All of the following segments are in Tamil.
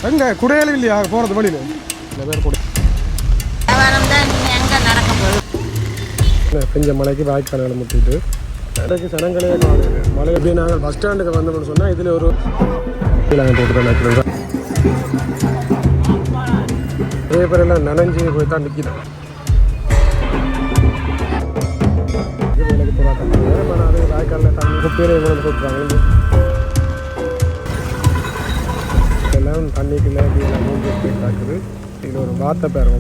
எங்கே குடையாலும் இல்லையா போகிறது வழியில் சில பேர் கூட கொஞ்சம் மலைக்கு வாய்க்கால்களை முட்டிட்டு இடைக்கு சனங்களே மலை எப்படி நாங்கள் பஸ் ஸ்டாண்டுக்கு வந்தோம்னு சொன்னால் இதில் ஒரு போட்டு தான் நினைக்கிறேன் நிறைய பேர் எல்லாம் நனைஞ்சு போய் தான் நிற்கிறோம். வேலைக்கு போராட்டம் அது வாய்க்காலில் தண்ணி குப்பையில கொண்டு போட்டுறாங்க எல்லாம் தண்ணிக்குள்ளே அப்படியெல்லாம் மூஞ்சி போயிட்டு இருக்குது. இதில் ஒரு வார்த்தை பேர்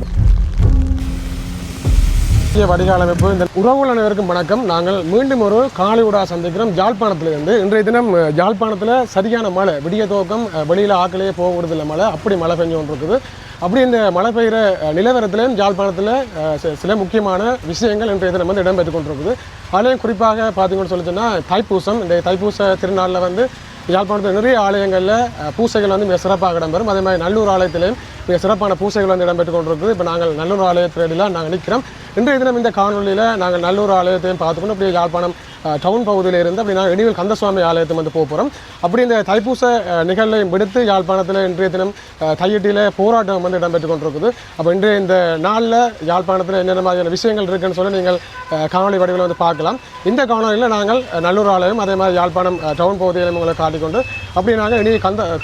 வடிகால் அமைப்பு. இந்த உறவுகள் அனைவருக்கும் வணக்கம். நாங்கள் மீண்டும் ஒரு காலை ஊடா சந்திக்கிறோம் யாழ்ப்பாணத்திலிருந்து. இன்றைய தினம் யாழ்ப்பாணத்தில் சரியான மழை, விடிய துவக்கம் வெளியில் ஆக்களையே போகிறதில்ல மழை, அப்படி மழை பெஞ்சு கொண்டு இருக்குது. அப்படி இந்த மழை பெய்கிற நிலவரத்திலையும் யாழ்ப்பாணத்தில் சில முக்கியமான விஷயங்கள் இன்றைய தினம் வந்து இடம்பெற்று கொண்டிருக்குது. அதுலேயும் குறிப்பாக பார்த்தீங்கன்னு சொல்லிச்சுன்னா தைப்பூசம். இந்த தைப்பூச திருநாளில் வந்து யாழ்ப்பாணத்தில் நிறைய ஆலயங்களில் பூசைகள் வந்து மிக சிறப்பாக இடம்பெறும். அதே மாதிரி நல்லூர் ஆலயத்திலையும் மிக சிறப்பான பூசைகள் வந்து இடம்பெற்று கொண்டிருக்குது. இப்போ நாங்கள் நல்லூர் ஆலயத்தில நாங்கள் நிற்கிறோம். இன்றைய தினம் இந்த காணொலியில் நாங்கள் நல்லூர் ஆலயத்தையும் பார்த்துக்கணும். அப்படியே யாழ்ப்பாணம் டவுன் பகுதியில் இருந்து அப்படி நாங்கள் இடிவில் கந்தசுவாமி ஆலயத்தை வந்து போகிறோம். அப்படி இந்த தைப்பூச நிகழ்வையும் விடுத்து யாழ்ப்பாணத்தில் இன்றைய தினம் தையிட்டியில் போராட்டம் வந்து இடம்பெற்று கொண்டிருக்குது. அப்போ இன்றைய இந்த நாளில் யாழ்ப்பாணத்தில் என்னென்ன மாதிரியான விஷயங்கள் இருக்குன்னு சொல்லி நீங்கள் காணொலி வடிவில் வந்து பார்க்கலாம். இந்த காணொலியில் நாங்கள் நல்லூர் ஆலயம் அதே மாதிரி யாழ்ப்பாணம் டவுன் பகுதியிலும் உங்களை காட்டிக்கொண்டு அப்படி நாங்கள் இனி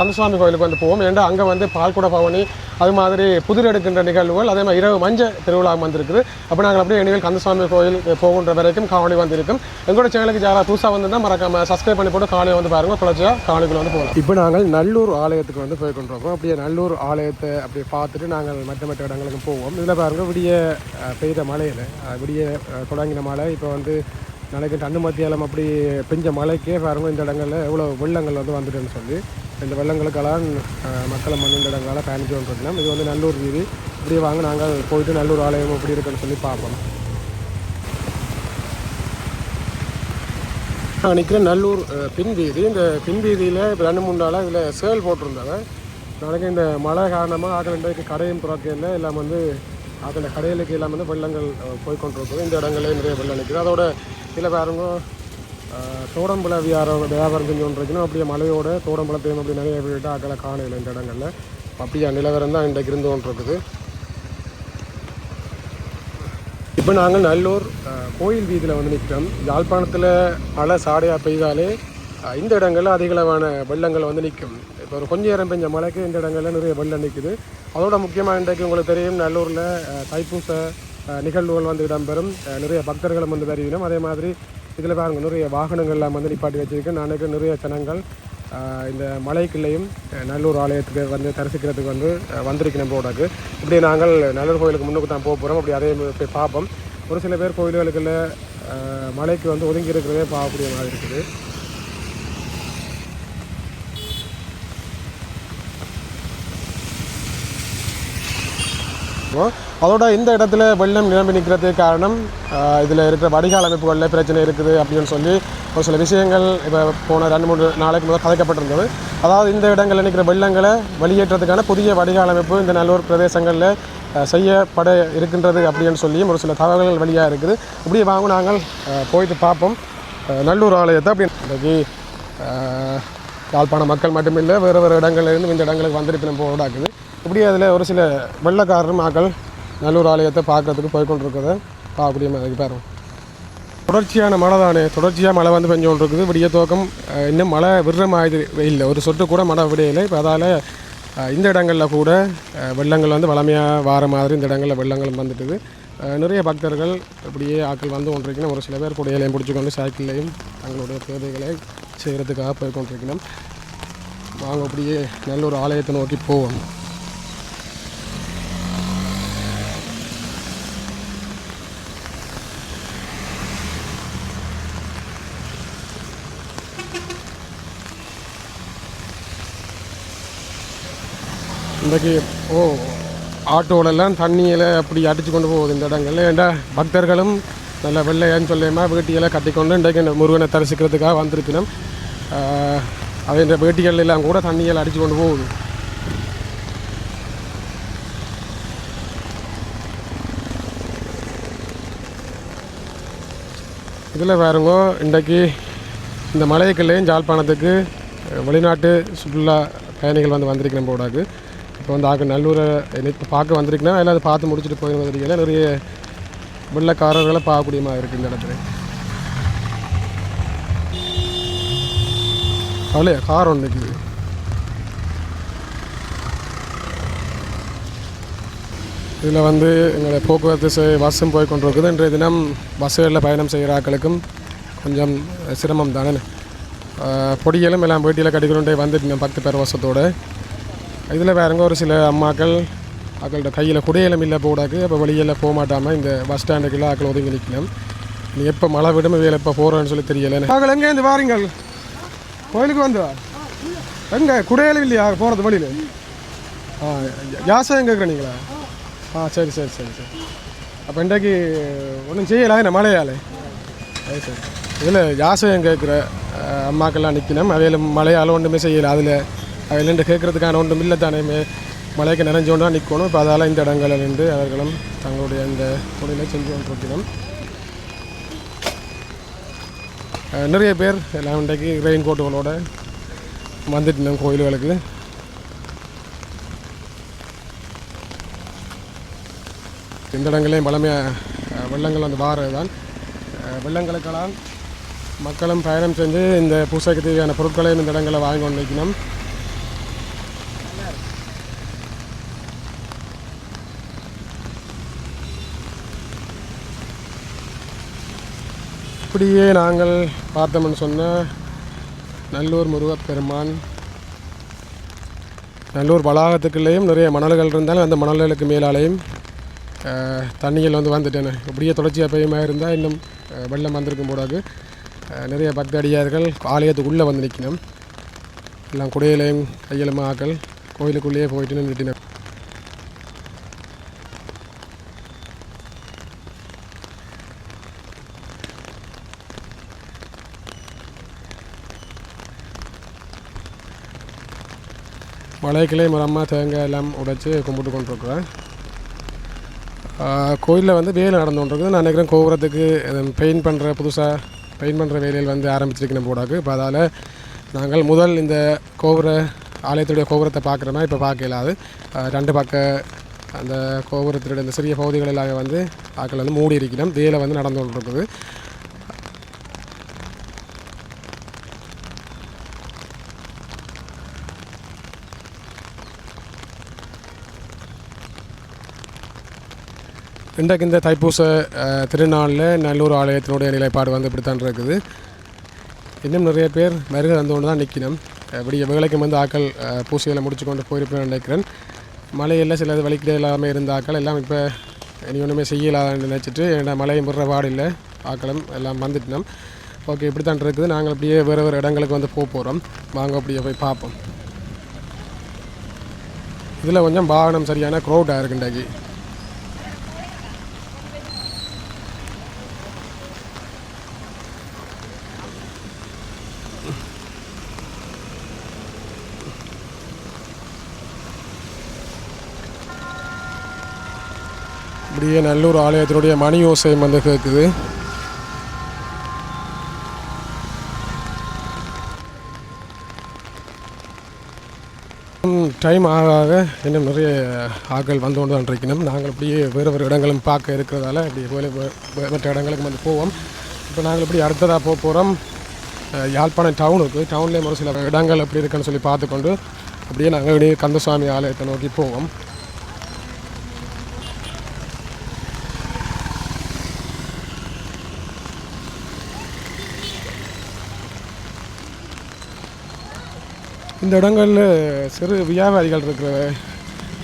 கந்தசுவாமி கோயிலுக்கு வந்து போவோம். ஏன்னா அங்கே வந்து பால்குட பவனி அது மாதிரி புதிர் எடுக்கின்ற நிகழ்வுகள் அதே மாதிரி இரவு மஞ்ச திருவிழா வந்திருக்குது. அப்போ நாங்கள் அப்படியே இனிமேல் கந்தசுவாமி கோயில் போகின்ற வரைக்கும் காணொலி வந்திருக்கும். எங்களோட சேனலுக்கு யாராவது புதுசாக வந்துன்னா மறக்காம சப்ஸ்கிரைப் பண்ணி போட்டு காலையை வந்து பாருங்கள். குளச்சியாக காணொலிக்குள்ள வந்து போகலாம். இப்போ நாங்கள் நல்லூர் ஆலயத்துக்கு வந்து போய் கொண்டிருக்கோம். அப்படியே நல்லூர் ஆலயத்தை அப்படியே பார்த்துட்டு நாங்கள் மற்ற இடங்களுக்கு போவோம். இதில் பாருங்கள் விடிய பெய்த மழையில் விடிய தொடங்கின மழை இப்போ வந்து நாளைக்கு தண்ணு மத்தியாலம் அப்படி பெஞ்ச மழைக்கே பாருங்கள் இந்த இடங்களில் எவ்வளோ வெள்ளங்கள் வந்து வந்துட்டுன்னு சொல்லி இந்த வெள்ளங்களுக்கெல்லாம் மக்களை இந்த இடங்களால் பயணிச்சு கொண்டிருக்கலாம். இது வந்து நல்லூர் வீதி. இப்படியே வாங்க நாங்கள் போயிட்டு நல்லூர் ஆலயம் எப்படி இருக்குன்னு சொல்லி பார்ப்போம். நான் நிற்கிறேன் நல்லூர் பின் வீதி. இந்த பின் வீதியில் இப்போ 2-3 நாளாக இதில் சேல் போட்டிருந்தாங்க. நாளைக்கு இந்த மழை காரணமாக ஆக்கள் கடையும் துறக்கையில் எல்லாம் வந்து அதில் கடைகளுக்கு எல்லாம் வந்து வெள்ளங்கள் போய்கொண்டிருக்குது. இந்த இடங்களே நிறைய வெள்ளம் நிற்குது. அதோட இதில் பாருங்க தோடம்பழ வியாபாரம் செஞ்சு கொண்டிருக்கணும். அப்படியே மலையோட தோடம்பழத்தையும் அப்படி நிறைய வீட்டு ஆக்களை காணையில் இந்த இடங்களில் அப்படியே நிலவரம் தான் இன்றைக்கு இருந்து கொண்டிருக்குது. இப்போ நாங்கள் நல்லூர் கோயில் வீதியில் வந்து நிற்கிறோம். யாழ்ப்பாணத்தில் மழை சாடையாக பெய்தாலே இந்த இடங்களில் அதிகளவான வெள்ளங்கள் வந்து நிற்கும். இப்போ ஒரு கொஞ்சம் நேரம் பெஞ்ச மழைக்கு இந்த இடங்களில் நிறைய வெள்ளம் நிற்குது. அதோட முக்கியமாக இன்றைக்கு உங்களுக்கு தெரியும் நல்லூரில் தைப்பூச நிகழ்வுகள் வந்து இடம்பெறும். நிறைய பக்தர்களும் வந்து வருவினோம். அதே மாதிரி இதில் பாருங்கள் நிறைய வாகனங்கள்லாம் வந்து நிப்பாட்டி வச்சுருக்கேன். நாளைக்கு நிறைய ஜனங்கள் இந்த மலைக்குள்ளேயும் நல்லூர் ஆலயத்துக்கு வந்து தரிசிக்கிறதுக்கு வந்து வந்திருக்கணும் போடாக்கு. இப்படி நாங்கள் நல்லூர் கோயிலுக்கு முன்னுக்கு தான் போக போகிறோம். அப்படி அதே போய் பார்ப்போம். ஒரு சில பேர் கோயில்களுக்குள்ள மலைக்கு வந்து ஒதுங்கி இருக்கிறதே பார்க்கக்கூடிய மாதிரி இருக்குது. அதோட இந்த இடத்துல வெள்ளம் நிரம்பி நிற்கிறதுக்கு காரணம் இதில் இருக்கிற வடிகால் அமைப்புகளில் பிரச்சனை இருக்குது அப்படின்னு சொல்லி ஒரு சில விஷயங்கள் இப்போ போன 2-3 நாளைக்கு முதல் கதைக்கப்பட்டிருந்தது. அதாவது இந்த இடங்களில் நிற்கிற வெள்ளங்களை வெளியேற்றத்துக்கான புதிய வடிகால் அமைப்பு இந்த நல்லூர் பிரதேசங்களில் செய்யப்பட இருக்கின்றது அப்படின்னு சொல்லியும் ஒரு சில தகவல்கள் வெளியாக இருக்குது. இப்படியே வாங்க நாங்கள் போயிட்டு பார்ப்போம் நல்லூர் ஆலயத்தை. அப்படி இன்றைக்கி யாழ்ப்பாண மக்கள் மட்டுமில்லை வேறு வேறு இடங்கள்லேருந்து இந்த இடங்களுக்கு வந்திருப்பினும் போடாக்குது. இப்படி அதில் ஒரு சில வெள்ளக்காரரும் மக்கள் நல்லூர் ஆலயத்தை பார்க்குறதுக்கு போய்கொண்டிருக்கிறத பார்க்கக்கூடிய மாதிரி பாருங்கள். தொடர்ச்சியான மழை தானே, தொடர்ச்சியாக மழை வந்து பெஞ்சு கொண்டு இருக்குது. விடிய துவக்கம் இன்னும் மழை விடுற மாதிரி இல்லை, ஒரு சொட்டு கூட மழை விடையில்லை. இப்போ அதால் இந்த இடங்களில் கூட வெள்ளங்கள் வந்து வளமையாக வார மாதிரி இந்த இடங்களில் வெள்ளங்களும் வந்துட்டுது. நிறைய பக்தர்கள் இப்படியே ஆட்கள் வந்து கொண்டிருக்கணும். ஒரு சில பேர் கூடையிலையும் பிடிச்சிக்கொண்டு சைக்கிள்லையும் தங்களுடைய தேவைகளை செய்கிறதுக்காக போய் கொண்டிருக்கணும். வாங்க அப்படியே நல்லூர் ஆலயத்தை நோக்கி போவோம். இன்றைக்கி ஆட்டோலெல்லாம் தண்ணியில் அப்படி அடித்து கொண்டு போகுது இந்த இடங்களில். ஏன்டா பக்தர்களும் நல்ல வெள்ளையான்னு சொல்லியமா வேட்டியெல்லாம் கட்டிக்கொண்டு இன்றைக்கு முருகனை தரிசிக்கிறதுக்காக வந்திருக்கணும். அது இந்த வேட்டிகள் எல்லாம் கூட தண்ணியெல்லாம் அடித்து கொண்டு போகுது. இதில் பாருங்க இன்றைக்கு இந்த மலைக்குள்ளேயும் யாழ்ப்பாணத்துக்கு வெளிநாட்டு சுற்றுலா பயணிகள் வந்து வந்திருக்கிறோம் போடாது. இப்போ வந்து ஆக்க நல்லூரை இப்போ பார்க்க வந்திருக்குன்னா எல்லாம் அதை பார்த்து முடிச்சுட்டு போயிருந்ததுனால நிறைய வெள்ளக்காரர்களை பார்க்கக்கூடிய மாதிரி இருக்குது இந்த இடத்துல. அவ்வளோ கார் ஒன்று இருக்குது. இதில் வந்து எங்களை போக்குவரத்து பஸ்ஸும் போய் கொண்டு இருக்குது. இன்றைய தினம் பஸ்ஸுகளில் பயணம் செய்கிற ஆக்களுக்கும் கொஞ்சம் சிரமம் தானே. பொடிகளும் எல்லாம் வீட்டில் கட்டிக்கொண்டே வந்துட்டு 10 பேர் வருஷத்தோடு. இதில் வேறங்க ஒரு சில அம்மாக்கள் ஆக்கள்கிட்ட கையில் குடையலும் இல்லை போடாக்கு. அப்போ வெளியில் போக மாட்டாமல் இந்த பஸ் ஸ்டாண்டுக்குள்ள ஆக்கள் ஒதுங்கி நிற்கணும். நீ எப்போ மழை விடும் வேலை எப்போ போகிறேன்னு சொல்லி தெரியலை. ஆக்கள் எங்கேருந்து வாரீங்கள்? கோயிலுக்கு வந்து எங்கே குடையலும் இல்லையா போகிறது வழியில்? ஜாசம் கேட்குறீங்களா? சரி சரி சரி சரி. அப்போ இன்றைக்கு ஒன்றும் செய்யலாம் என்ன மழையால்? சரி சரி. இதில் ஜாசகம் கேட்குற அம்மாக்கெல்லாம் நிற்கணும். அவையில் மழையால் ஒன்றுமே செய்யலை. அதில் அவையிலேருந்து கேட்குறதுக்கான ஒன்றும் இல்லை தானே. மழைக்கு நிறைஞ்சோன்னா நிற்கணும். இப்போ அதால் இந்த இடங்களில் நின்று அவர்களும் தங்களுடைய அந்த தொழிலை செஞ்சு கொண்டிருக்கணும். நிறைய பேர் எல்லாம் இன்றைக்கு ரெயின் கோட்டுகளோடு வந்துட்டு கோயில்களுக்கு. இந்த இடங்களையும் பழமையாக வெள்ளங்கள் வந்து வாரது தான். வெள்ளங்களுக்கெல்லாம் மக்களும் பயணம் செஞ்சு இந்த பூசைக்கு தேவையான பொருட்களையும் இந்த இடங்களை வாங்கி கொண்டு வைக்கணும். இப்படியே நாங்கள் பார்த்தோம்னு சொன்னால் நல்லூர் முருகப்பெருமான் நல்லூர் வளாகத்துக்குள்ளேயும் நிறைய மணல்கள் இருந்தாலும் அந்த மணல்களுக்கு மேலாலேயும் தண்ணியில் வந்து வந்துட்டேன். இப்படியே தொடர்ச்சியாக பெய்யுமா இருந்தால் இன்னும் வெள்ளம் வந்திருக்கும் போடாது. நிறைய பக்தடியார்கள் ஆலயத்துக்குள்ளே வந்து நிற்கணும். எல்லாம் குடையிலையும் கையிலுமா ஆக்கள் கோயிலுக்குள்ளேயே போயிட்டு நின்றுட்டினோம். மலைக்கிளை மரமாக தேங்காய் எல்லாம் உடைச்சி கும்பிட்டு கொண்டிருக்குறேன். கோயிலில் வந்து வேலை நடந்து கொண்டிருக்குது. நான் நினைக்கிறேன் கோபுரத்துக்கு பெயிண்ட் பண்ணுற புதுசாக பெயிண்ட் பண்ணுற வேலையில் வந்து ஆரம்பிச்சிருக்கணும் போடாக்கு. இப்போ அதால் நாங்கள் முதல் இந்த ஆலயத்துடைய கோபுரத்தை பார்க்குறோன்னா இப்போ பார்க்க இல்லாது. 2 பக்கம் அந்த கோபுரத்தினுடைய இந்த சிறிய பகுதிகளிலாக வந்து ஆக்கள் வந்து மூடி இருக்கணும். வேலை வந்து நடந்து கொண்டிருக்குது. இன்றைக்கு இந்த தைப்பூச திருநாளில் நல்லூர் ஆலயத்தினுடைய நிலைப்பாடு வந்து இப்படித்தான் இருக்குது. இன்னும் நிறைய பேர் வருகை வந்து கொண்டு தான் நிற்கணும். இப்படி வேலைக்கு வந்து ஆக்கள் பூசையில் முடிச்சு கொண்டு போயிருப்பேன்னு நினைக்கிறேன். மழையில் சில வலிக்கிட இல்லாமல் இருந்த ஆக்கள் எல்லாம் இப்போ இனி ஒன்றுமே செய்யலான்னு நினச்சிட்டு என்னோட மழையும் விடுற வாடு இல்லை ஆக்களும் எல்லாம் வந்துட்டோம். ஓகே, இப்படி தான் இருக்குது. நாங்கள் அப்படியே வேறு இடங்களுக்கு வந்து போகிறோம். வாங்க அப்படியே போய் பார்ப்போம். இதில் கொஞ்சம் வாகனம் சரியான க்ரௌடாக இருக்குது இன்றைக்கு. இப்படியே நல்லூர் ஆலயத்தினுடைய மணி ஓசை வந்து கேட்குது. டைம் ஆக இன்னும் நிறைய ஆட்கள் வந்து கொண்டு தான் இருக்கணும். நாங்கள் இப்படியே வேறு இடங்களும் பார்க்க இருக்கிறதால இப்படி மற்ற இடங்களுக்கு வந்து போவோம். இப்போ நாங்கள் இப்படி அடுத்ததாக போகிறோம் யாழ்ப்பாணம் டவுனுக்கு. டவுன்லேயும் ஒரு சில இடங்கள் எப்படி இருக்குன்னு சொல்லி பார்த்துக்கொண்டு அப்படியே நாங்கள் இப்படியே கந்தசுவாமி ஆலயத்தை நோக்கி போவோம். இந்த இடங்களில் சிறு வியாபாரிகள் இருக்கிற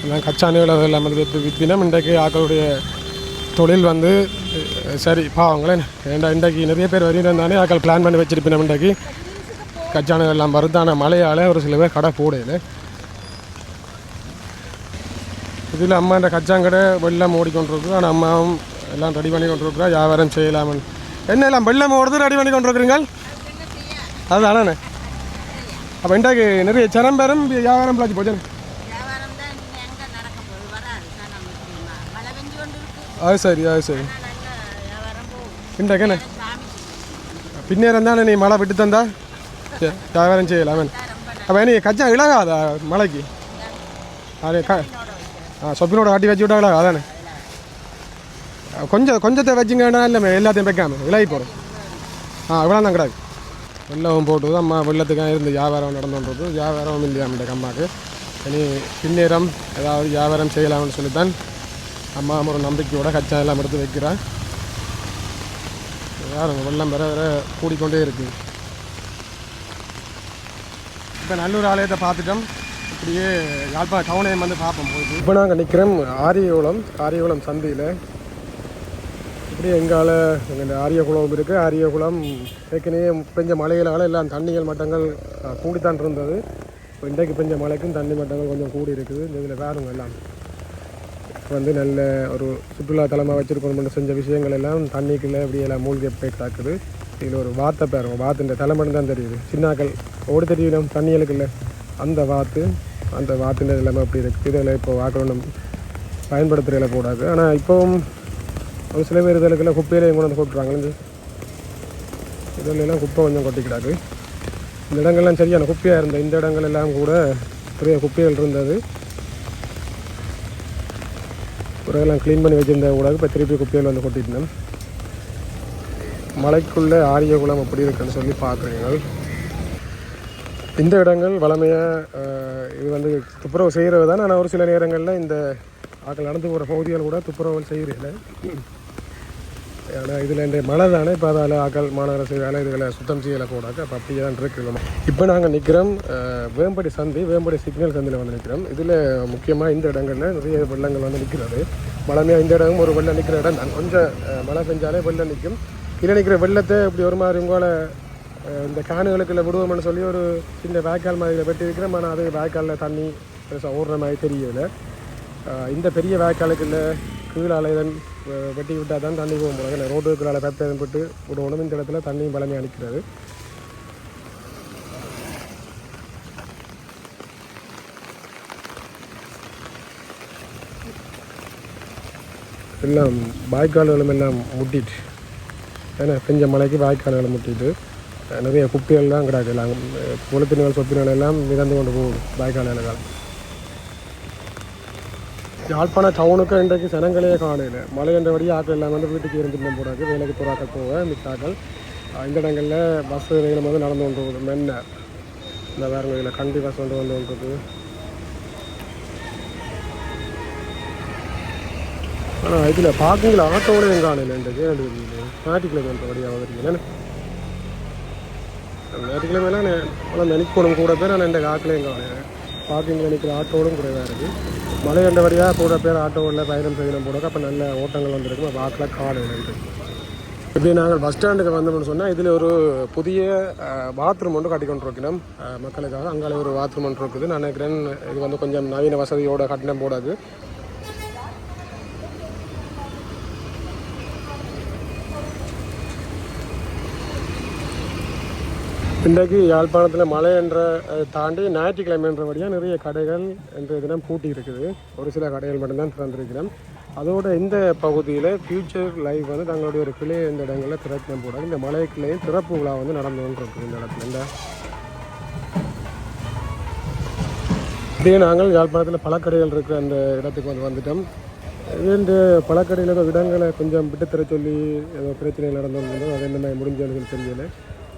எல்லாம் கச்சானிகள் அதெல்லாம் வந்து விற்பினம். இன்றைக்கு ஆக்களுடைய தொழில் வந்து சரி பாவங்களேன். இன்றைக்கு நிறைய பேர் வருகிறானே ஆக்கள் பிளான் பண்ணி வச்சுருப்பினோம். இன்றைக்கு கச்சானிகள் எல்லாம் வருதான மழையால் ஒரு சில பேர் கடை போடையில். இதில் அம்மா இந்த கச்சாங்கடை வெள்ளம் ஓடிக்கொண்டிருக்குறோம். ஆனால் அம்மாவும் எல்லாம் ரெடி பண்ணி கொண்டிருக்குறோம். வியாபாரம் செய்யலாமன் என்ன எல்லாம் வெள்ளம் ஓடுறது ரெடி பண்ணி கொண்டிருக்கிறீங்க. அதுதானே அப்போ இன்றைக்கு நிறைய சனம் பேரும் வியாபாரம் பிளாச்சு போச்சு. அது சரி இன்றைக்கு என்ன பின்னேரம் தானே நீ மழை விட்டு தந்தா வியாபாரம் செய்யலாம். அப்போ நீ கச்சா இழகாதா மழைக்கு? அது சொப்பினோட கட்டி வச்சு விட்டாங்களா அதானே கொஞ்சத்தை வச்சுங்கன்னா இல்லை எல்லாத்தையும் வைக்காம விலகி போகிறோம் இவ்வளோ தான் கிடையாது வெள்ளமும் போட்டு அம்மா வெள்ளத்துக்காக இருந்து வியாபாரம் நடந்துன்றது வியாபாரம் இல்லையா இந்த அம்மாவுக்கு இனி பின்னேரம் ஏதாவது வியாபாரம் செய்யலாம்னு சொல்லித்தான் அம்மா ஒரு நம்பிக்கையோட கச்சா எல்லாம் எடுத்து வைக்கிறான் யாரும் வெள்ளம் வேற கூடிக்கொண்டே இருக்குது இப்போ நல்லூர் ஆலயத்தை பார்த்துட்டோம் இப்படியே யாழ்ப்பாணம் டவுனையும் வந்து பார்ப்போம் போகுது இப்போ நாங்கள் நிற்கிறோம் ஆரியகுளம் சந்தையில் இப்படி எங்கால இந்த ஆரியகுளம் இருக்குது ஆரியகுளம் ஏற்கனவே பெஞ்ச மழைகளால் எல்லாம் தண்ணிகள் மட்டங்கள் கூடித்தான் இருந்தது இப்போ இன்றைக்கு பெஞ்ச மழைக்கும் தண்ணி மட்டங்கள் கொஞ்சம் கூடி இருக்குது இந்த இதில் வேறுங்க எல்லாம் வந்து நல்ல ஒரு சுற்றுலா தலமாக வச்சுருக்கணும் செஞ்ச விஷயங்கள் எல்லாம் தண்ணிக்குள்ளே இப்படியெல்லாம் மூழ்கி போய் தாக்குது இதில் ஒரு வாத்தை பாருங்க வாத்துன்ற தலைமணி தான் தெரியுது சின்னாக்கள் ஓடி தெரியும் தண்ணிகளுக்குள்ள அந்த வாத்துன்ற எல்லாமே அப்படி இருக்குது இதில் இப்போ வாக்கணும் பயன்படுத்துகிறதில் போடாது ஆனால் இப்போவும் ஒரு சில பேர் இதற்கெல்லாம் குப்பையிலையும் கொண்டு வந்து கொட்டுறாங்க இதெல்லாம் குப்பை கொஞ்சம் கொட்டிக்கிடாது இந்த இடங்கள்லாம் சரியான குப்பையாக இருந்தது இந்த இடங்கள் எல்லாம் கூட பெரிய குப்பைகள் இருந்தது குறையெல்லாம் க்ளீன் பண்ணி வச்சுருந்தா கூட இப்போ திருப்பி குப்பையில் வந்து கொட்டிட்டேன் மலைக்குள்ளே ஆரியகுளம் அப்படி இருக்குன்னு சொல்லி பார்க்குறீங்க இந்த இடங்கள் வளமையாக இது வந்து துப்புரவு செய்கிறது தான் ஆனால் ஒரு சில நேரங்களில் இந்த ஆக்கள் நடந்து போகிற பகுதிகள் கூட துப்புரவு செய்கிறதில்லை ஆனால் இதில் இந்த மழை தானே இப்போ அதால் ஆக்கள் மாநகர வேலை இதுகளை சுத்தம் செய்யலை கூடாது அப்போ அப்படியே தான் இருக்குது இப்போ நாங்கள் நிற்கிறோம் வேம்படி சிக்னல் சந்தையில் வந்து நிற்கிறோம் இதில் முக்கியமாக இந்த இடங்களில் நிறைய வெள்ளங்கள் வந்து நிற்கிறது வளமையாக இந்த இடமும் ஒரு வெள்ளம் நிற்கிற இடம் தான் கொஞ்சம் மழை பெஞ்சாலே வெள்ளம் நிற்கும் இதில் நிற்கிற வெள்ளத்தை இப்படி ஒரு மாதிரி உங்களை இந்த கேனுகளுக்குள்ள விடுவோம்னு சொல்லி ஒரு சின்ன வாய்க்கால் மாதிரி வெட்டி இருக்கிறோம் ஆனால் அது வாய்க்காலில் தண்ணி பெருசாக ஓடுற மாதிரி தெரியல இந்த பெரிய வாய்க்காலுக்குள்ள கீழால் இதன் வெட்டி விட்டால் தான் தண்ணி போக முடியாது ரோடுக்குள்ளால் கத்தை போட்டு விடணும் இந்த இடத்துல தண்ணியும் பழமையாக அனுக்கிறது எல்லாம் வாய்க்கால்களும் எல்லாம் முட்டிட்டு ஏன்னா பெஞ்ச மலைக்கு வாய்க்கால்களை முட்டிட்டு நிறைய குப்பைகள் தான் கிடக்கு எல்லாம் குளத்தினால் சொப்பினால் எல்லாம் மிதந்து கொண்டு போகுது வாய்க்கால்கள் யாழ்ப்பாண டவுனுக்கு இன்றைக்கு சனங்களே காலையில் மழை என்றபடி ஆக்கள் எல்லாம் வந்து வீட்டுக்கு இருந்துட்டு போடாது வேலைக்கு போராட்ட போக மித்தாக்கள் இந்த இடங்களில் பஸ் வேணும் வந்து நடந்து கொண்டு போகுது மென்ன இந்த வேறு இதில் கண்டி பஸ் வந்து கொண்டிருக்கு ஆனால் இதில் பார்க்கிங்கில் ஆட்டோட எங்கள் காலையில் இன்றைக்கு ஞாயிற்றுக்கிழமை என்றபடியாக வந்துருக்கீங்க ஞாயிற்றுக்கிழமைலாம் நல்லா நினைக்கணும் கூட பேர் ஆனால் இந்த ஆக்கிலையும் காலையில் பார்க்கிங்கில் நிற்கிற ஆட்டோடும் குறைவாக இருக்குது மழை கண்டபடியாக கூட பேர் ஆட்டோவில் பயணம் செய்யணும் போட அப்போ நல்ல ஓட்டங்கள் வந்துருக்கும் அப்போ ஆக்கில் காலையில் இப்படி நாங்கள் பஸ் ஸ்டாண்டுக்கு வந்தோம்னு சொன்னால் இதில் ஒரு புதிய பாத்ரூம் ஒன்று கட்டி கொண்டு இருக்கணும் மக்களுக்காக அங்கே ஒரு பாத்ரூம் ஒன்று இருக்குது நான் நினைக்கிறேன் இது வந்து கொஞ்சம் நவீன வசதியோட கட்டணம் போடாது இன்றைக்கு யாழ்ப்பாணத்தில் மழை என்ற தாண்டி ஞாயிற்றுக்கிழமைன்றபடியாக நிறைய கடைகள் இன்றைய தினம் பூட்டி இருக்குது ஒரு சில கடைகள் மட்டும்தான் திறந்திருக்கிறோம் அதோட இந்த பகுதியில் ஃபியூச்சர் லைஃப் வந்து தங்களுடைய ஒரு கிளை இந்த இடங்களில் திறக்கணும் போடாது இந்த மலை கிளையும் திறப்பு விழா வந்து நடந்து கொண்டிருக்கு இந்த இடத்துல இதே நாங்கள் யாழ்ப்பாணத்தில் பழக்கடைகள் இருக்கிற அந்த இடத்துக்கு வந்து வந்துட்டோம் இந்த பழக்கடையில் ஏதோ இடங்களை கொஞ்சம் விட்டுத்தர சொல்லி ஏதோ பிரச்சனைகள் நடந்து அது என்ன மாதிரி முடிஞ்சது தெரியலை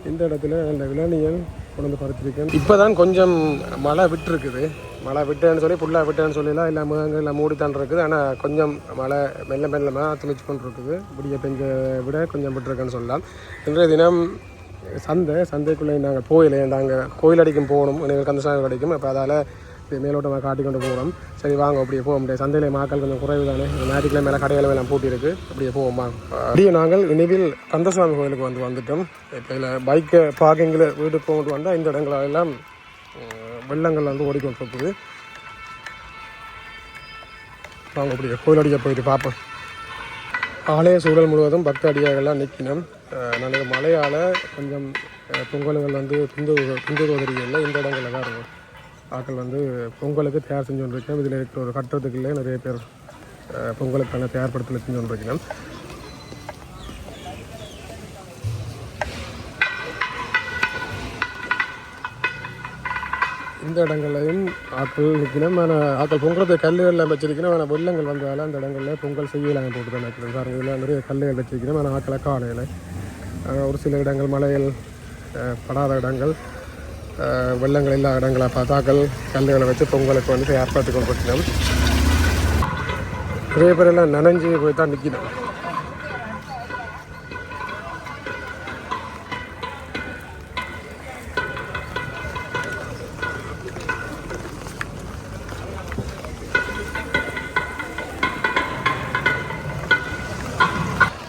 இந்த இடத்துல அந்த விளநியல் கொண்டு வந்து படுத்திருக்கேன் இப்போ தான் கொஞ்சம் மழை விட்டுருக்குது மழை விட்டேன்னு சொல்லி ஃபுல்லாக விட்டேன்னு சொல்லலாம் இல்லை முகங்கள் எல்லாம் மூடித்தான் இருக்குது ஆனால் கொஞ்சம் மழை மெல்ல மெல்லமாக தெளிச்சு கொண்டு இருக்குது இப்படியே பெஞ்ச விட கொஞ்சம் விட்டுருக்குன்னு சொல்லலாம் இன்றைய தினம் சந்தைக்குள்ளே நாங்கள் போயில நாங்கள் கோயில் அடிக்கும் போகணும் எங்களுக்கு கந்தசாமி கிடைக்கும் அப்போ அதால் மேலோட்டமாக காட்டி கொண்டு போகிறோம் சரி வாங்க அப்படியே போக முடியாது சந்தையில் மக்கள் கொஞ்சம் குறைவு தானே ஞாயிற்றுக்கிழமை மேலே கடைகளை எல்லாம் பூட்டியிருக்கு அப்படியே போவோமா அப்படியே நாங்கள் இனிவில் கந்தசாமி கோயிலுக்கு வந்துட்டோம் இப்போ இதில் பைக்கை பார்க்கிங்கில் வீட்டுக்கு போகிட்டு வந்தால் இந்த இடங்களெல்லாம் வெள்ளங்கள் வந்து ஓடிக்கொண்டிருக்குது வாங்க அப்படியே கோயில் அடிக்க போயிட்டு பார்ப்போம் ஆலய சூழல் முழுவதும் பக்த அடியார்கள்லாம் நிற்கணும் நாளைக்கு மழையால் கொஞ்சம் பொங்கல்கள் வந்து பிந்துவதறிகளில் இந்த இடங்களில் தான் இருக்கும் ஆக்கள் வந்து பொங்கலுக்கு தயார் செஞ்சு கொண்டிருக்கணும் இதில் இருக்கிற ஒரு கட்டுறதுக்குள்ளே நிறைய பேர் பொங்கலுக்கான தயார்படுத்தலை செஞ்சு கொண்டிருக்கணும் இந்த இடங்கள்லையும் ஆக்கள் நிற்கணும். ஆனால் ஆக்கள் பொங்கலத்தை கல்லுகளில் வச்சிருக்கணும். ஆனால் வெள்ளங்கள் வந்ததால் அந்த இடங்களில் பொங்கல் செய்யலாம் போட்டு தான் நினைக்கிறேன். பாருங்கள் இதில் நிறைய கல்லுகள் வச்சிருக்கணும். ஆனால் ஆக்களை காலையில் ஒரு சில இடங்கள் மலைகள் படாத இடங்கள் வெள்ளங்கள் எல்லா இடங்களை பார்த்தாக்கள் கல்லுகளை வச்சு பொங்கலுக்கு வந்து ஏற்பாட்டு கொண்டு போட்டோம். நிறைய பேரெல்லாம் நனைஞ்சி போய் தான் நிற்கணும்.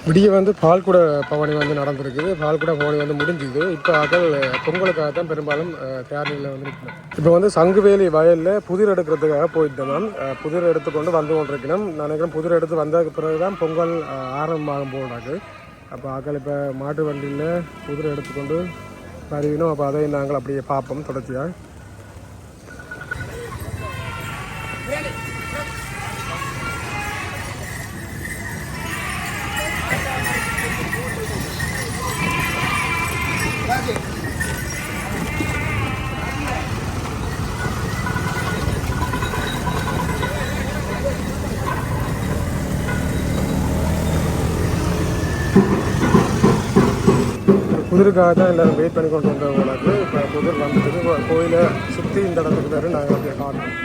விடிய வந்து பால்குட பவனி வந்து நடந்திருக்குது. பால்குட பவனி வந்து முடிஞ்சுது. இப்போ ஆக்கள் பொங்கலுக்காக தான் பெரும்பாலும் தயார் நிலையில் வந்து நிற்கணும். இப்போ வந்து சங்குவேலி வயலில் புதிர் எடுக்கிறதுக்காக போயிட்டோம். மேம் புதிர் எடுத்துக்கொண்டு வந்து கொண்டிருக்கணும். நினைக்கிறேன் புதிர் எடுத்து வந்ததுக்கு பிறகு தான் பொங்கல் ஆரம்பமாகும் போடாது. அப்போ ஆக்கள் இப்போ மாட்டு வண்டியில் புதிர் எடுத்துக்கொண்டு வருவினோம். அப்போ அதை நாங்கள் அப்படியே பார்ப்போம் தொடர்ச்சியாக. புதிருக்காக தான் எல்லோரும் வெயிட் பண்ணி கொண்டு வந்தவங்களுக்கு இப்போ புதிர் வந்துட்டு கோயிலை சுற்றி இந்த இடத்துக்கு பேர் நாங்கள் அப்படியே காட்டணும்.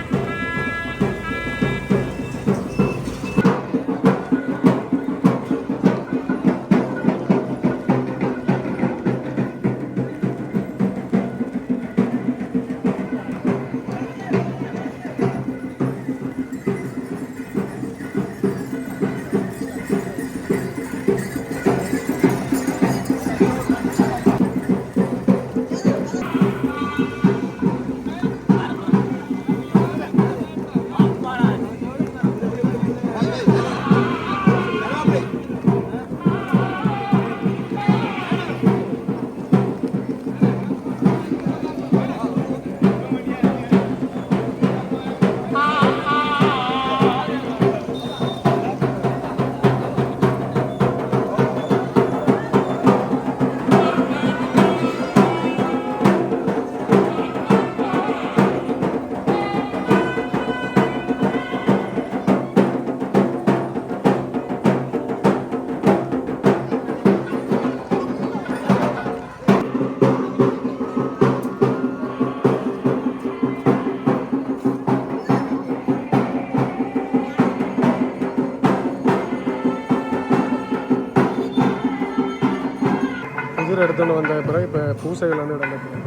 எடுத்துன்னு வந்த பிறகு இப்போ பூசைகள் வந்து இடம்பெற்று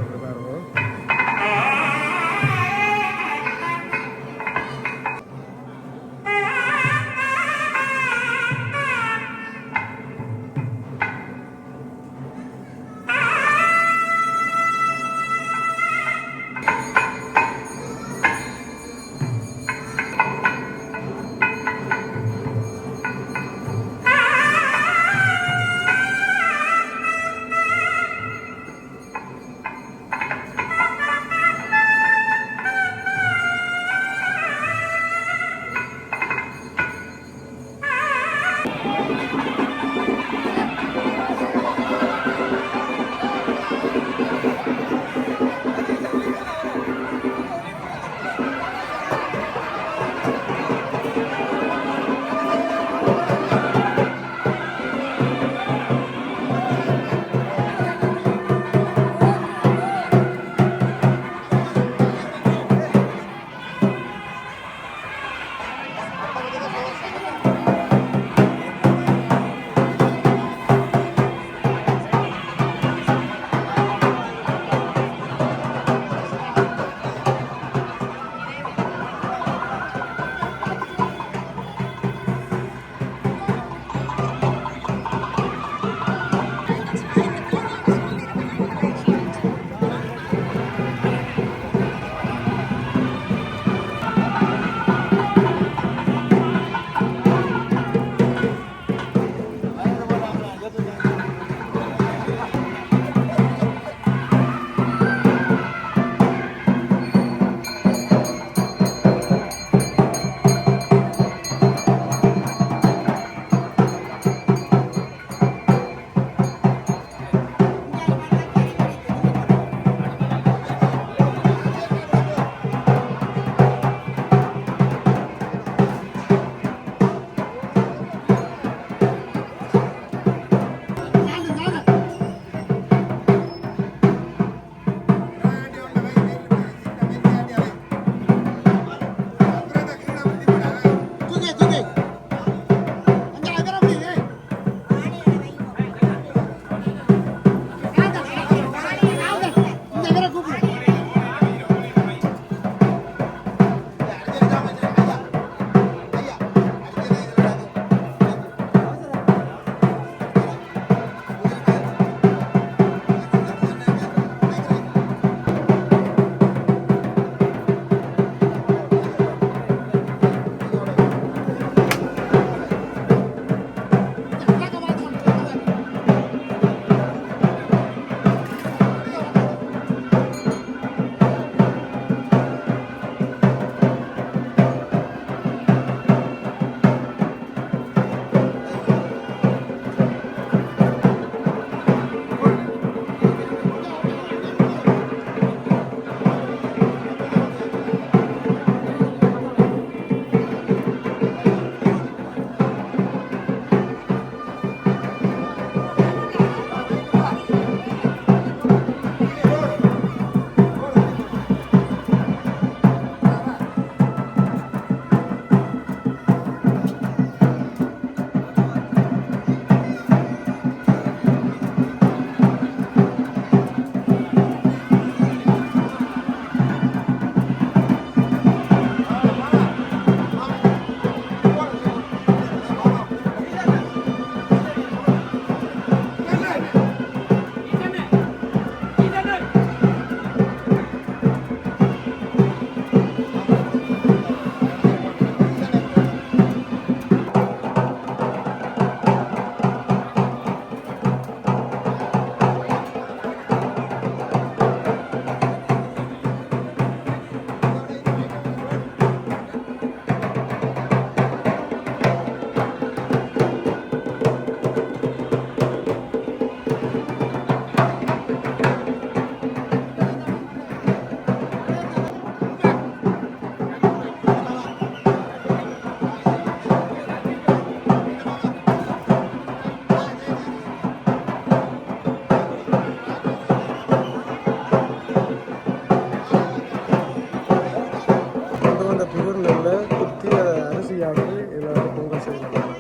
குளிர் நெல்லை குத்தி அதை அரிசியாக்கி இதில் வந்து பொங்கல் செய்யலாம்.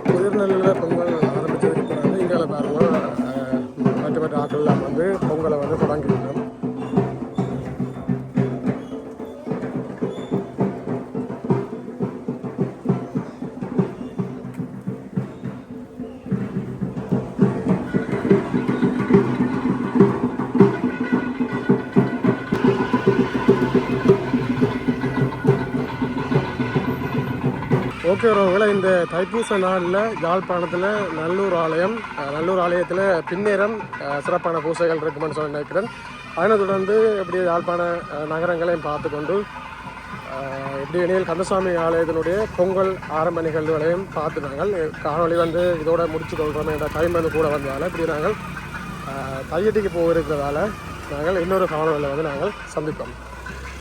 குளிர்நெல்லில் பொங்கல் ஆரம்பித்ததுக்கு பிறகு இங்கே பாருங்கள் மற்ற ஆட்கள்லாம் வந்து பொங்கலை வந்து தொடங்கிவிட்டோம். ஓகே ரோவில் இந்த தைப்பூச நாளில் யாழ்ப்பாணத்தில் நல்லூர் ஆலயத்தில் பின்னேரம் சிறப்பான பூசைகள் இருக்குமென்னு சொல்லி நினைக்கிறேன். அதனை தொடர்ந்து எப்படி யாழ்ப்பாண நகரங்களையும் பார்த்து கொண்டு எப்படி இடையில் கந்தசுவாமி ஆலயத்தினுடைய பொங்கல் ஆரம்ப நிகழ்வுகளையும் பார்த்து நாங்கள் காணொலி வந்து இதோட முடிச்சு கொள்கிறோம். என்ற டைம் வந்து கூட வந்ததால் இப்படி நாங்கள் தையட்டிக்கு போக இருக்கிறதால நாங்கள் இன்னொரு காணொலியில் வந்து நாங்கள் சந்திப்போம்.